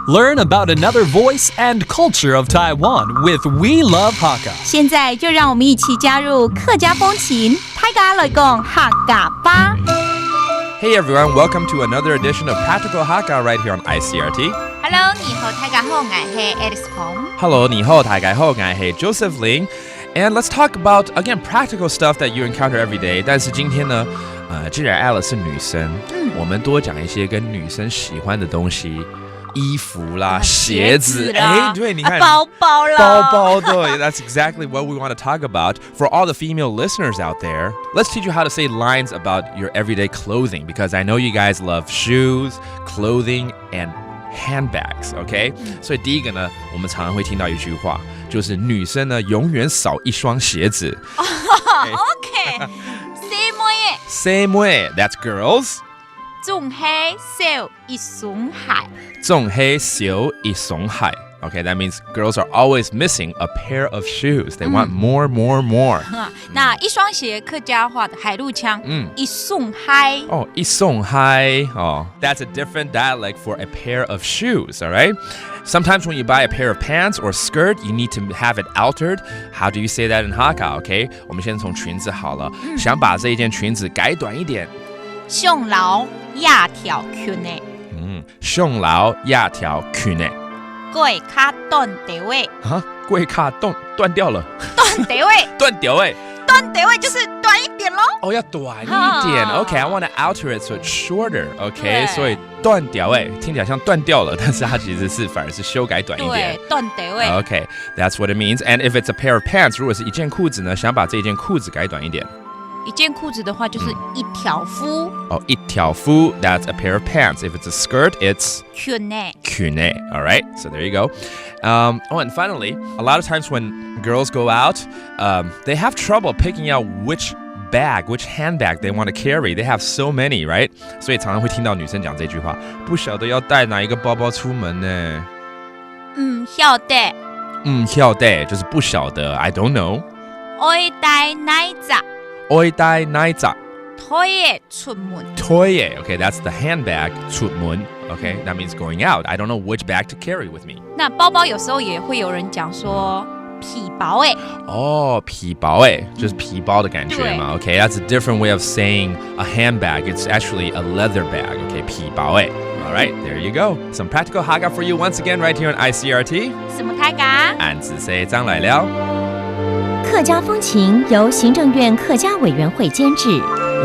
Learn about another voice and culture of Taiwan with We Love Hakka. 现在就让我们一起加入客家风情，大家来讲客家吧。Hey everyone, welcome to another edition of Practical Hakka right here on ICRT. Hello， 你好，大家好，我係 Alice Pong。Hello, 你好，大家好，我係 Joseph Ling. And let's talk about, again, practical stuff that you encounter every day. 但是今天呢，既然 Alice 是女生，我们多讲一些跟女生喜欢的东西。衣服啦，鞋子，对，你看，包包啦，包包，对 ，That's exactly what we want to talk about. For all the female listeners out there, let's teach you how to say lines about your everyday clothing because I know you guys love shoes, clothing, and handbags, OK? 所以第一个呢，我们常常会听到一句话，就是女生呢永遠少一雙鞋子。OK, Same way, that's girls. 仲係少一雙鞋。仲係少一雙鞋。Okay, that means girls are always missing a pair of shoes. They want more. 那一雙鞋客家話的海陸腔，一雙鞋。哦，一雙鞋。哦 That's a different dialect for a pair of shoes, all right? Sometimes when you buy a pair of pants or skirt, you need to have it altered. How do you say that in Hakka, okay? 我們先從裙子好了，想把這一件裙子改短一點。上樓亞條裙呢？上樓亞條裙呢？貴卡斷地位。啊，貴卡斷掉了。斷地位。斷掉位。斷地位就是短一點咯。哦，要短一點。Okay, I want to alter it so it's shorter. Okay, 所以斷掉位聽起來像斷掉了，但是它其實是反而是修改短一點。對，斷地位。Okay, that's what it means. And if it's a pair of pants, 如果是一件褲子呢，想把這件褲子改短一點。一件褲子的話就是一條褲。哦，一條褲 that's a pair of pants. If it's a skirt, it's 裙呢。裙呢 All right, so there you go. And finally, a lot of times when girls go out, they have trouble picking out which handbag they want to carry. They have so many, right? 所以常常會聽到女生講這句話，不曉得要帶哪一個包包出門呢？曉得。曉得就是不曉得 I don't know. 愛帶哪一隻？愛帶哪一隻？推嘅出門。推嘅 Okay, that's the handbag 出門 Okay, that means going out. I don't know which bag to carry with me. 那包包有時候也會有人講說皮包誒。哦，皮包誒，就是皮包的感覺嘛。Okay, that's a different way of saying a handbag. It's actually a leather bag. Okay, 皮包誒。All right, there you go. Some practical Hakka for you once again right here on ICRT. 什麼大家？俺子say張來了。客家風情由行政院客家委員會監製。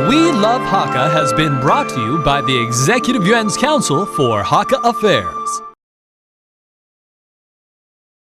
We Love Hakka has been brought to you by the Executive Yuan's Council for Hakka Affair.